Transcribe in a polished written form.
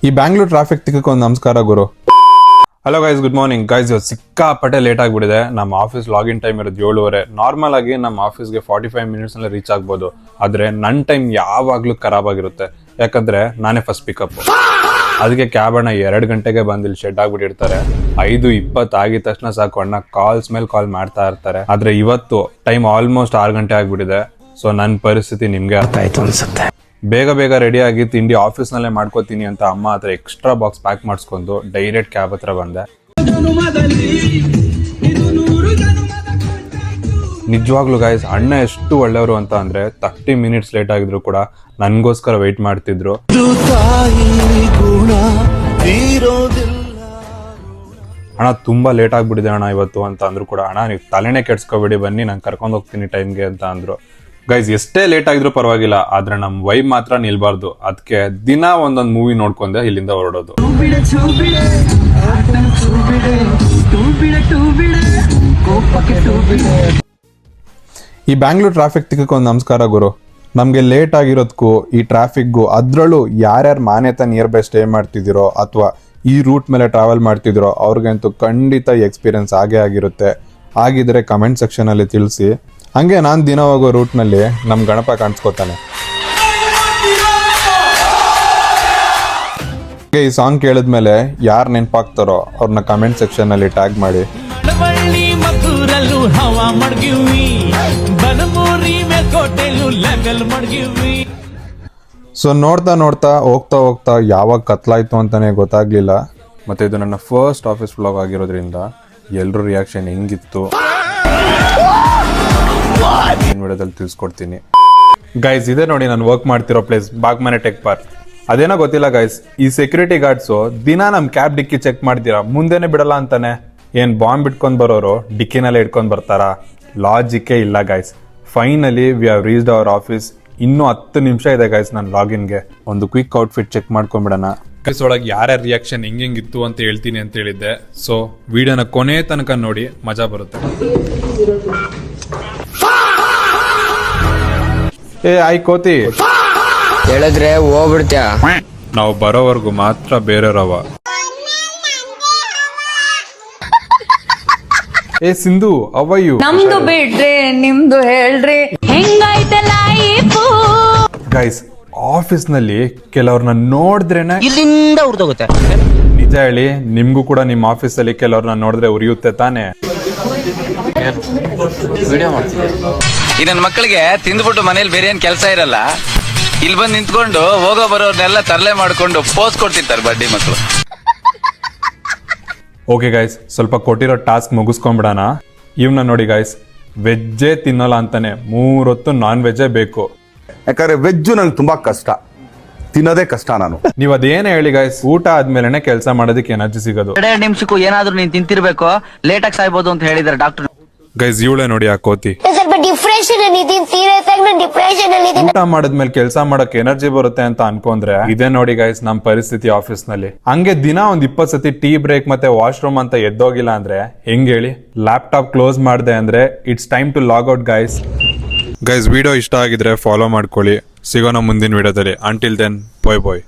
ಈ ಬ್ಯಾಂಗ್ಳೂರ್ ಟ್ರಾಫಿಕ್ ತಿಕ್ಕಕ್ಕೆ ಒಂದು ನಮಸ್ಕಾರ ಗುರು. Hello guys, good morning guys. ಇವತ್ತು ಸಿಕ್ಕಾಪಟ್ಟೆ ಲೇಟ್ ಆಗಿಬಿಟ್ಟಿದೆ. ನಮ್ಮ ಆಫೀಸ್ ಲಾಗಿನ್ ಟೈಮ್ ಇರೋದು 7:30. ನಾರ್ಮಲ್ ಆಗಿ ನಮ್ಮ ಆಫೀಸ್ಗೆ 45 ಮಿನಿಟ್ಸ್ ನಲ್ಲಿ ರೀಚ್ ಆಗ್ಬೋದು. ಆದ್ರೆ ನನ್ನ ಟೈಮ್ ಯಾವಾಗ್ಲೂ ಖರಾಬ್ ಆಗಿರುತ್ತೆ, ಯಾಕಂದ್ರೆ ನಾನೇ ಫಸ್ಟ್ ಪಿಕಪ್. ಅದಕ್ಕೆ ಕ್ಯಾಬ್ ಅಣ್ಣ 2 ಗಂಟೆಗೆ ಬಂದು ಇಲ್ಲಿ ಶೆಡ್ ಆಗ್ಬಿಟ್ಟಿರ್ತಾರೆ. 5:20 ಆಗಿದ ತಕ್ಷಣ ಸಾಕು ಅಣ್ಣ ಕಾಲ್ಸ್ ಮೇಲೆ ಕಾಲ್ ಮಾಡ್ತಾ ಇರ್ತಾರೆ. ಆದ್ರೆ ಇವತ್ತು ಟೈಮ್ ಆಲ್ಮೋಸ್ಟ್ 6 ಗಂಟೆ ಆಗ್ಬಿಟ್ಟಿದೆ. ಸೊ ನನ್ನ ಪರಿಸ್ಥಿತಿ ನಿಮ್ಗೆ ಅರ್ಥ ಆಯ್ತು ಅನ್ಸುತ್ತೆ. ಬೇಗ ರೆಡಿ ಆಗಿ ತಿಂಡಿ ಆಫೀಸ್ ನಲ್ಲೇ ಮಾಡ್ಕೋತೀನಿ ಅಂತ ಅಮ್ಮ ಹತ್ರ ಎಕ್ಸ್ಟ್ರಾ ಬಾಕ್ಸ್ ಪ್ಯಾಕ್ ಮಾಡಿಸ್ಕೊಂಡು ಡೈರೆಕ್ಟ್ ಕ್ಯಾಬ್ ಹತ್ರ ಬಂದೆ. ನಿಜವಾಗ್ಲೂ ಗೈಸ್, ಅಣ್ಣ ಎಷ್ಟು ಒಳ್ಳೆಯವರು ಅಂತ ಅಂದ್ರೆ 30 ಮಿನಿಟ್ಸ್ ಲೇಟ್ ಆಗಿದ್ರು ಕೂಡ ನನ್ಗೋಸ್ಕರ ವೆಯ್ಟ್ ಮಾಡ್ತಿದ್ರು. ಅಣ್ಣ ತುಂಬಾ ಲೇಟ್ ಆಗ್ಬಿಟ್ಟಿದೆ ಅಣ್ಣ ಇವತ್ತು ಅಂತ ಅಂದ್ರು ಕೂಡ, ಅಣ್ಣ ನೀವು ತಲೆನೇ ಕೆಡ್ಸ್ಕೊಬೇಡಿ, ಬನ್ನಿ ನಾನು ಕರ್ಕೊಂಡು ಹೋಗ್ತೀನಿ ಟೈಮ್ಗೆ ಅಂತ ಅಂದ್ರು. ಗೈಸ್, ಎಷ್ಟೇ ಲೇಟ್ ಆಗಿದ್ರು ಪರವಾಗಿಲ್ಲ, ಆದ್ರೆ ನಮ್ ವೈಬ್ ಮಾತ್ರ ನಿಲ್ಬಾರ್ದು. ಅದಕ್ಕೆ ದಿನ ಒಂದೊಂದು ಮೂವಿ ನೋಡ್ಕೊಂಡೆ ಇಲ್ಲಿಂದ ಹೊರಡೋದು. ಈ ಬ್ಯಾಂಗ್ಳೂರ್ ಟ್ರಾಫಿಕ್ ತಿಕ್ಕಕ್ಕೆ ಒಂದು ನಮಸ್ಕಾರ ಗುರು. ನಮ್ಗೆ ಲೇಟ್ ಆಗಿರೋದಕ್ಕೂ ಈ ಟ್ರಾಫಿಕ್ಗೂ, ಅದ್ರಲ್ಲೂ ಯಾರ್ಯಾರು ಮನೆ ಹತ್ರ ನಿಯರ್ ಬೈ ಸ್ಟೇ ಮಾಡ್ತಿದ್ದೀರೋ ಅಥವಾ ಈ ರೂಟ್ ಮೇಲೆ ಟ್ರಾವೆಲ್ ಮಾಡ್ತಿದ್ದೀರೋ ಅವ್ರಿಗಂತೂ ಖಂಡಿತ ಎಕ್ಸ್ಪೀರಿಯನ್ಸ್ ಆಗೇ ಆಗಿರುತ್ತೆ. ಆಗಿದ್ರೆ ಕಮೆಂಟ್ ಸೆಕ್ಷನ್ ಅಲ್ಲಿ ತಿಳಿಸಿ. ಹಂಗೆ ನಾನು ದಿನ ಹೋಗೋ ರೂಟ್ನಲ್ಲಿ ನಮ್ಮ ಗಣಪ ಕಾಣಿಸ್ಕೋತಾನೆ. ಈ ಸಾಂಗ್ ಕೇಳಿದ್ಮೇಲೆ ಯಾರು ನೆನಪಾಗ್ತಾರೋ ಅವ್ರನ್ನ ಕಮೆಂಟ್ ಸೆಕ್ಷನ್ ಅಲ್ಲಿ ಟ್ಯಾಗ್ ಮಾಡಿ. ಸೊ ನೋಡ್ತಾ ಹೋಗ್ತಾ ಯಾವಾಗ ಕತ್ಲಾಯ್ತು ಅಂತಾನೆ ಗೊತ್ತಾಗ್ಲಿಲ್ಲ. ಮತ್ತೆ ಇದು ನನ್ನ ಫಸ್ಟ್ ಆಫೀಸ್ ವ್ಲಾಗ್ ಆಗಿರೋದ್ರಿಂದ ಎಲ್ರೂ ರಿಯಾಕ್ಷನ್ ಹೆಂಗಿತ್ತು ವಿಡಿಯೋದಲ್ಲಿ ತಿಳಿಸ್ಕೊಡ್ತೀನಿ. ಗೈಸ್, ಇದೇ ನೋಡಿ ನಾನು ವರ್ಕ್ ಮಾಡ್ತಿರೋ ಪ್ಲೇಸ್, ಬಾಗ್ಮನೆ ಟೆಕ್ ಪಾರ್ಕ್. ಅದೇನೋ ಗೊತ್ತಿಲ್ಲ ಗೈಸ್, ಈ ಸೆಕ್ಯೂರಿಟಿ ಗಾರ್ಡ್ಸು ದಿನ ನಮ್ ಕ್ಯಾಬ್ ಡಿಕ್ಕಿ ಚೆಕ್ ಮಾಡ್ತೀರಾ, ಮುಂದೆನೆ ಬಿಡಲ್ಲ ಅಂತಾನೆ. ಏನ್ ಬಾಂಬ್ ಇಟ್ಕೊಂಡ್ ಬರೋರು ಡಿಕ್ಕಿನಲ್ಲೇ ಇಟ್ಕೊಂಡ್ ಬರ್ತಾರಾ? ಲಾಜಿಕ್ಕೇ ಇಲ್ಲ guys. Finally we have reached our office. ಇನ್ನೂ 10 ನಿಮಿಷ ಇದೆ ಗೈಸ್ ನನ್ನ ಲಾಗಿನ್ಗೆ. ಒಂದು ಕ್ವಿಕ್ ಔಟ್ಫಿಟ್ ಚೆಕ್ ಮಾಡ್ಕೊಂಡ್ಬಿಡೋಣ. ಗೈಸ್, ಒಳಗೆ ಯಾರ್ಯಾರ ರಿಯಾಕ್ಷನ್ ಹೆಂಗಿತ್ತು ಅಂತ ಹೇಳ್ತೀನಿ ಅಂತ ಹೇಳಿದ್ದೆ. ಸೊ ವಿಡಿಯೋನ ಕೊನೆ ತನಕ ನೋಡಿ, ಮಜಾ ಬರುತ್ತೆ. ಏ ಆಯ್ ಕೋತಿ, ಹೇಳಿದ್ರೆ ಹೋಗ್ಬಿಡ್ತ್ಯಾ? ನಾವು ಬರೋವರೆಗೂ ಮಾತ್ರ ಬೇರೆಯವ್ರವ. ಏ ಸಿಂಧು, ಅವಯ್ಯು ನಮ್ದು ಬಿಡ್ರಿ ನಿಮ್ದು ಹೇಳ್ರಿ, ಹೆಂಗೈತೆ ಲೈಫು. ಗೈಸ್, ಆಫೀಸ್ ನಲ್ಲಿ ಕೆಲವ್ರನ್ನ ನೋಡಿದ್ರೇನೆ ಇಲ್ಲಿಂದ ಉರ್ದೋಗುತ್ತೆ. ನಿಜ ಹೇಳಿ, ನಿಮ್ಗೂ ಕೂಡ ನಿಮ್ಮ ಆಫೀಸ್ ಅಲ್ಲಿ ಕೆಲವ್ರನ್ನ ನೋಡಿದ್ರೆ ಉರಿಯುತ್ತೆ ತಾನೆ? ಈ ನನ್ನ ಮಕ್ಕಳಿಗೆ ತಿಂದ್ಬಿಟ್ಟು ಮನೇಲಿ ಬೇರೆ ಏನ್ ಕೆಲಸ ಇರಲ್ಲ, ಇಲ್ಲಿ ಬಂದು ನಿಂತ್ಕೊಂಡು ಹೋಗೋ ಬರೋರ್ನೆಲ್ಲ ತರಲೆ ಮಾಡ್ಕೊಂಡು ಪೋಸ್ ಕೊಡ್ತಿರ್ತಾರೆ ಬಡ್ಡಿ ಮಕ್ಕಳು. ಓಕೆ ಗೈಸ್, ಸ್ವಲ್ಪ ಕೊಟ್ಟಿರೋ ಟಾಸ್ಕ್ ಮುಗಿಸ್ಕೊಂಡ್ಬಿಡೋಣ. ಇವ್ನ ನೋಡಿ ಗೈಸ್, ವೆಜ್ಜೇ ತಿನ್ನಲ್ಲ ಅಂತಾನೆ, 3 ಹೊತ್ತು ನಾನ್ ವೆಜ್ಜೇ ಬೇಕು. ಯಾಕಂದ್ರೆ ವೆಜ್ಜು ನಂಗೆ ತುಂಬಾ ಕಷ್ಟ, ತಿನ್ನೋದೇ ಕಷ್ಟ ನಾನು. ನೀವ್ ಅದೇನೇ ಹೇಳಿ ಗೈಸ್, ಊಟ ಆದ್ಮೇಲೆ ಕೆಲಸ ಮಾಡೋದಕ್ಕೆ ಎನರ್ಜಿ ಸಿಗೋದು. 2 ನಿಮಿಷಕ್ಕೂ ಏನಾದ್ರೂ ನೀನ್ ತಿಂತಿರ್ಬೇಕು, ಲೇಟ್ ಆಗಿ ಸಾಯ್ಬೋದು ಅಂತ ಹೇಳಿದಾರೆ ಡಾಕ್ಟರ್. ಗೈಸ್, ಇವಳೇ ನೋಡಿ ಆ ಕೋತಿ. ಸ್ವಲ್ಪ ಡಿಪ್ರೆಷನ್ ಅಲ್ಲಿ ಇದೀನಿ, ಸೀರಿಯಸ್ ಆಗಿ ನಾನು ಡಿಪ್ರೆಷನ್ ಅಲ್ಲಿ ಇದೀನಿ. ಊಟ ಮಾಡಿದ್ಮೇಲೆ ಕೆಲಸ ಮಾಡಕ್ ಎನರ್ಜಿ ಬರುತ್ತೆ ಅಂತ ಅನ್ಕೊಂಡ್ರೆ ಇದೇ ನೋಡಿ ಗೈಸ್ ನಮ್ ಪರಿಸ್ಥಿತಿ ಆಫೀಸ್ ನಲ್ಲಿ. ಹಂಗೆ ದಿನ ಒಂದ್ 20 ಸತಿ ಟೀ ಬ್ರೇಕ್ ಮತ್ತೆ ವಾಶ್ರೂಮ್ ಅಂತ ಎದ್ದೋಗಿಲ್ಲ ಅಂದ್ರೆ ಹೆಂಗ್ ಹೇಳಿ? ಲ್ಯಾಪ್ಟಾಪ್ ಕ್ಲೋಸ್ ಮಾಡ್ದೆ ಅಂದ್ರೆ it's time to log out guys. Guys, video ಇಷ್ಟ ಆಗಿದ್ರೆ ಫಾಲೋ ಮಾಡ್ಕೊಳ್ಳಿ. ಸಿಗೋಣ ಮುಂದಿನ ವಿಡಿಯೋದಲ್ಲಿ. ಅಂಟಿಲ್ ದೆನ್, ಬಾಯ್ ಬಾಯ್.